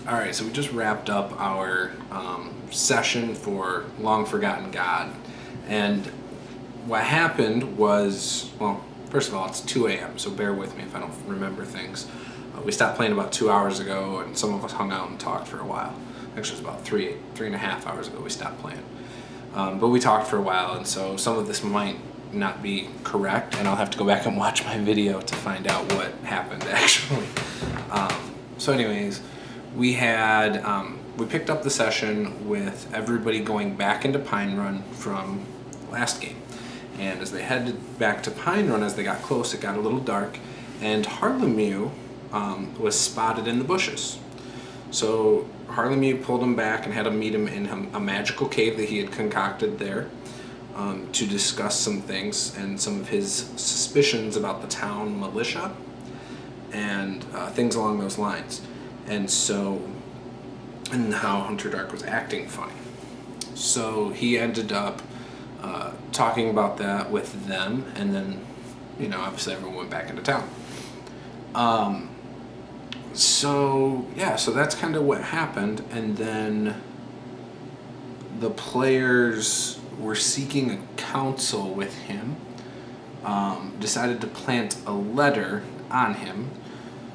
Alright, so we just wrapped up our session for Long Forgotten God. And what happened was, well, first of all, it's 2 a.m., so bear with me if I don't remember things. We stopped playing about 2 hours ago, and some of us hung out and talked for a while. Actually, it was about three and a half hours ago we stopped playing. But we talked for a while, and so some of this might not be correct, and I'll have to go back and watch my video to find out what happened, actually. So anyways, we had, we picked up the session with everybody going back into Pinerun from last game. And as they headed back to Pinerun, as they got close, it got a little dark, and Harlemew was spotted in the bushes. So Harlemew pulled him back and had him meet him in a magical cave that he had concocted there to discuss some things and some of his suspicions about the town militia and things along those lines. And how Hunter Dark was acting funny. So he ended up talking about that with them, and then, you know, obviously everyone went back into town. So that's kind of what happened, and then the players were seeking a counsel with him, decided to plant a letter on him.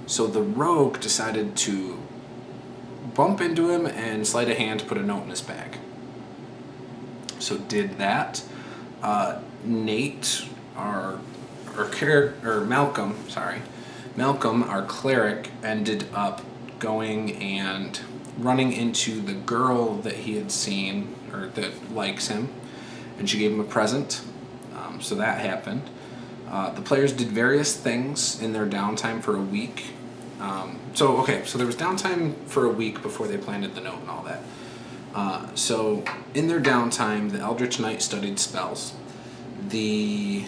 So the rogue decided to bump into him and sleight of hand put a note in his bag. So did that. Nate, Malcolm, our cleric, ended up going and running into the girl that he had seen, or that likes him, and she gave him a present. So that happened. The players did various things in their downtime for a week. So there was downtime for a week before they planted the note and all that. So in their downtime, the Eldritch Knight studied spells. The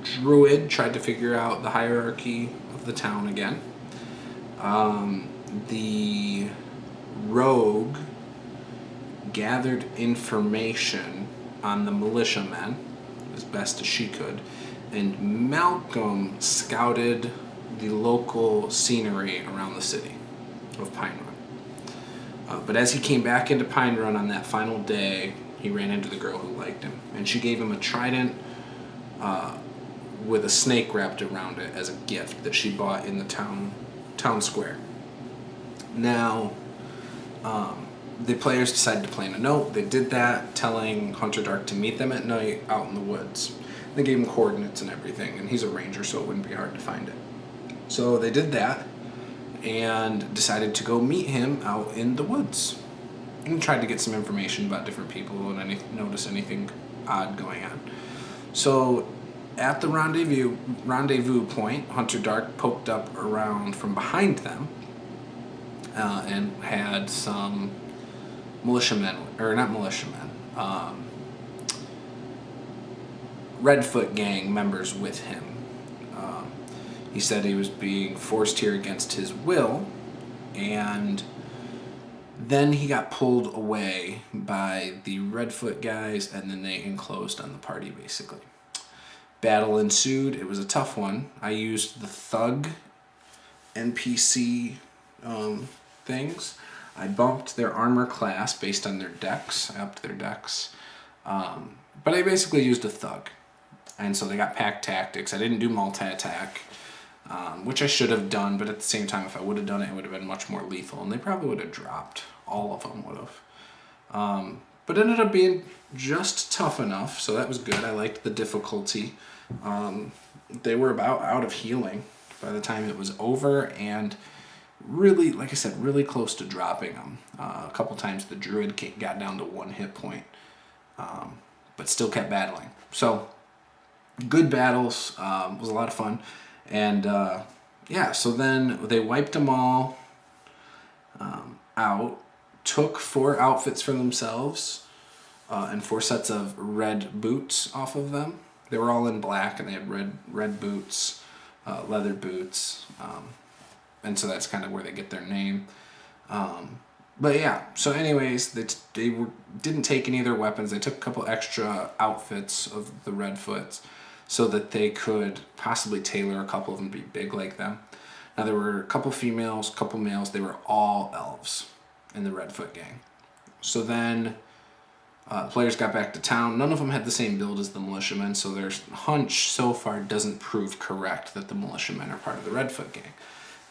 Druid tried to figure out the hierarchy of the town again. The Rogue gathered information on the militiamen as best as she could. And Malcolm scouted the local scenery around the city of Pinerun. But as he came back into Pinerun on that final day, he ran into the girl who liked him, and she gave him a trident with a snake wrapped around it as a gift that she bought in the town square. Now, the players decided to plan a note. They did that, telling Hunter Dark to meet them at night out in the woods. They gave him coordinates and everything, and he's a ranger, so it wouldn't be hard to find it. So they did that and decided to go meet him out in the woods and tried to get some information about different people and notice anything odd going on. So at the rendezvous point, Hunter Dark poked up around from behind them and had some Redfoot gang members with him. He said he was being forced here against his will, and then he got pulled away by the Redfoot guys, and then they enclosed on the party, basically. Battle ensued. It was a tough one. I used the thug NPC things. I bumped their armor class based on their dex. I upped their dex. But I basically used a thug. And so they got pack tactics. I didn't do multi-attack, which I should have done, but at the same time, if I would have done it, it would have been much more lethal, and they probably would have dropped. All of them would have. But it ended up being just tough enough, so that was good. I liked the difficulty. They were about out of healing by the time it was over, and really, like I said, really close to dropping them. A couple times the Druid got down to 1 hit point, but still kept battling. So, good battles, was a lot of fun. And so then they wiped them all out, took 4 outfits for themselves, and 4 sets of red boots off of them. They were all in black, and they had red boots, leather boots, and so that's kind of where they get their name. But yeah, so anyways, they didn't take any of their weapons. They took a couple extra outfits of the Redfoots so that they could possibly tailor a couple of them to be big like them. Now there were a couple females, a couple males. They were all elves in the Redfoot gang. So then players got back to town. None of them had the same build as the militiamen, so their hunch so far doesn't prove correct that the militiamen are part of the Redfoot gang.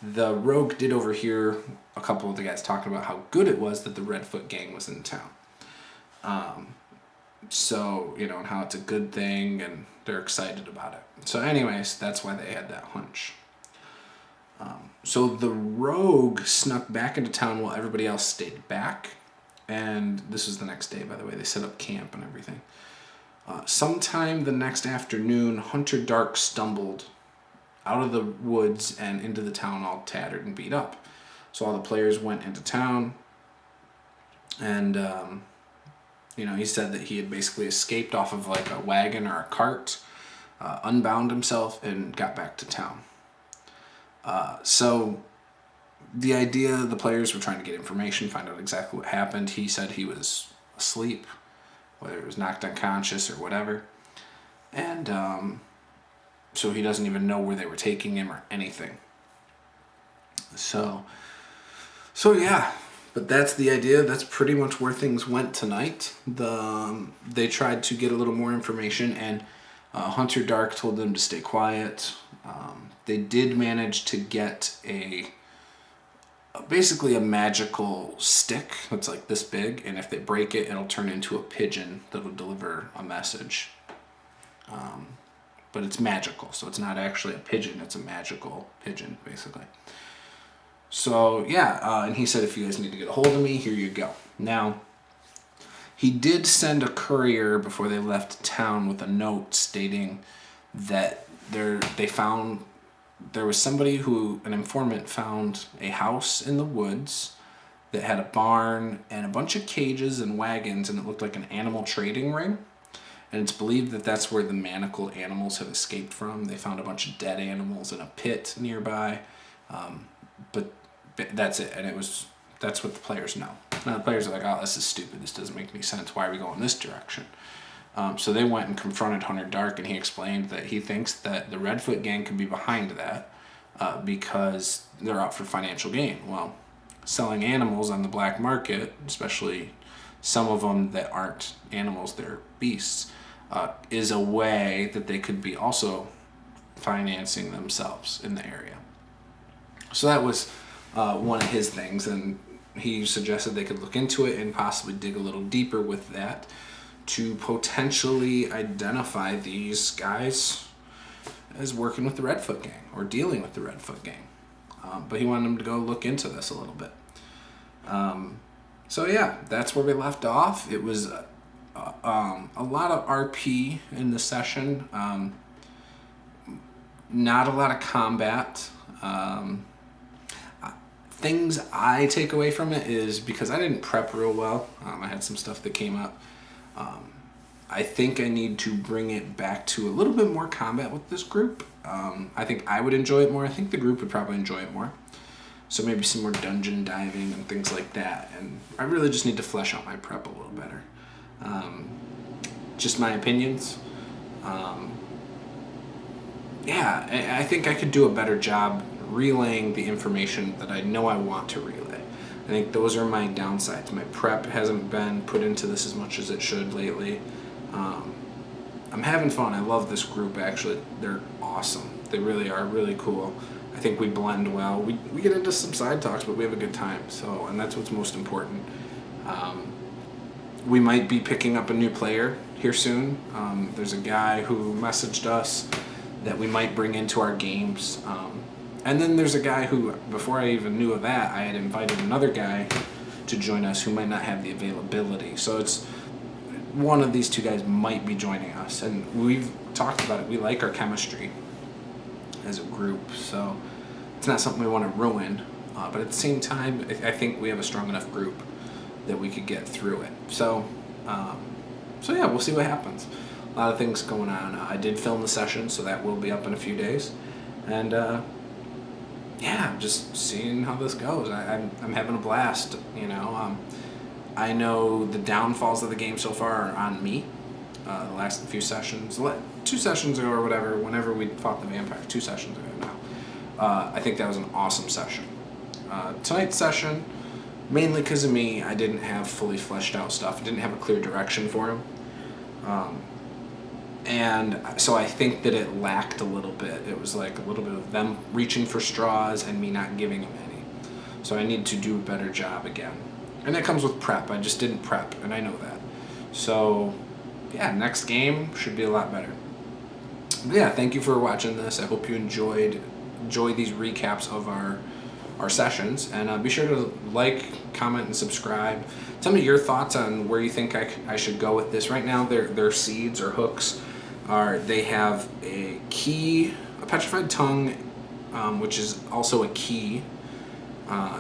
The rogue did overhear a couple of the guys talking about how good it was that the Redfoot gang was in town. So, you know, and how it's a good thing and they're excited about it. So anyways, that's why they had that hunch. So the rogue snuck back into town while everybody else stayed back. And this was the next day, by the way. They set up camp and everything. Sometime the next afternoon, Hunter Dark stumbled out of the woods and into the town all tattered and beat up. So all the players went into town. And, you know, he said that he had basically escaped off of like a wagon or a cart, unbound himself, and got back to town. So the idea, the players were trying to get information, find out exactly what happened. He said he was asleep, whether it was knocked unconscious or whatever. And so he doesn't even know where they were taking him or anything. So yeah, but that's the idea. That's pretty much where things went tonight. They tried to get a little more information, and Hunter Dark told them to stay quiet. They did manage to get basically a magical stick that's like this big, and if they break it, it'll turn into a pigeon that'll deliver a message. But it's magical, so it's not actually a pigeon, it's a magical pigeon, basically. So, yeah, and he said, if you guys need to get a hold of me, here you go. Now, he did send a courier before they left town with a note stating that there was somebody an informant found a house in the woods that had a barn and a bunch of cages and wagons, and it looked like an animal trading ring. And it's believed that that's where the manacled animals have escaped from. They found a bunch of dead animals in a pit nearby. But that's it. And that's what the players know. Now the players are like, oh, this is stupid. This doesn't make any sense. Why are we going this direction? So they went and confronted Hunter Dark, and he explained that he thinks that the Redfoot gang could be behind that because they're out for financial gain. Well, selling animals on the black market, especially some of them that aren't animals, they're beasts, is a way that they could be also financing themselves in the area. So that was one of his things, and he suggested they could look into it and possibly dig a little deeper with that to potentially identify these guys as working with the Redfoot gang or dealing with the Redfoot gang. But he wanted them to go look into this a little bit. So yeah, that's where we left off. It was a lot of RP in the session. Not a lot of combat. Things I take away from it is because I didn't prep real well. I had some stuff that came up. I think I need to bring it back to a little bit more combat with this group. I think I would enjoy it more. I think the group would probably enjoy it more. So maybe some more dungeon diving and things like that. And I really just need to flesh out my prep a little better. Just my opinions. Yeah, I think I could do a better job relaying the information that I know I want to relay. I think those are my downsides. My prep hasn't been put into this as much as it should lately. I'm having fun. I love this group, actually. They're awesome. They really are really cool. I think we blend well. We get into some side talks, but we have a good time. So, and that's what's most important. We might be picking up a new player here soon. There's a guy who messaged us that we might bring into our games. And then there's a guy who, before I even knew of that, I had invited another guy to join us who might not have the availability. So it's one of these two guys might be joining us. And we've talked about it. We like our chemistry as a group. So it's not something we want to ruin. But at the same time, I think we have a strong enough group that we could get through it. So yeah, we'll see what happens. A lot of things going on. I did film the session, so that will be up in a few days. And yeah, just seeing how this goes. I'm having a blast, you know. I know the downfalls of the game so far are on me. The last few sessions, 2 sessions ago or whatever, whenever we fought the vampire, 2 sessions ago I think that was an awesome session. Tonight's session, mainly because of me, I didn't have fully fleshed out stuff. I didn't have a clear direction for him. And so I think that it lacked a little bit. It was like a little bit of them reaching for straws and me not giving them any. So I need to do a better job again. And that comes with prep. I just didn't prep, and I know that. So, yeah, next game should be a lot better. But yeah, thank you for watching this. I hope you enjoy these recaps of our sessions. And be sure to like, comment, and subscribe. Tell me your thoughts on where you think I should go with this. Right now, their seeds or hooks they have a key, a petrified tongue, which is also a key.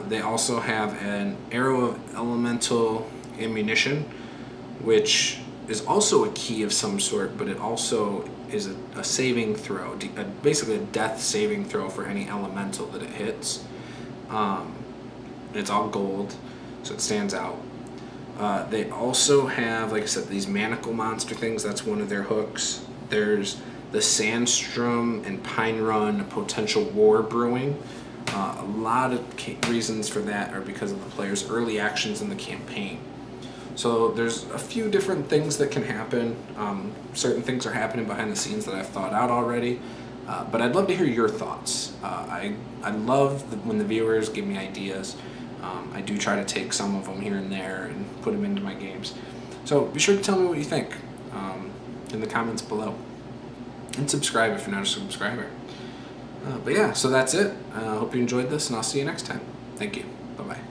They also have an arrow of elemental ammunition, which is also a key of some sort, but it also is a saving throw, basically a death saving throw for any elemental that it hits. It's all gold, so it stands out. They also have, like I said, these manacle monster things. That's one of their hooks. There's the Sandstrom and Pinerun potential war brewing. A lot of reasons for that are because of the player's early actions in the campaign. So there's a few different things that can happen. Certain things are happening behind the scenes that I've thought out already. But I'd love to hear your thoughts. I love when the viewers give me ideas. I do try to take some of them here and there and put them into my games. So be sure to tell me what you think in the comments below. And subscribe if you're not a subscriber. But yeah, so that's it. I hope you enjoyed this, and I'll see you next time. Thank you. Bye-bye.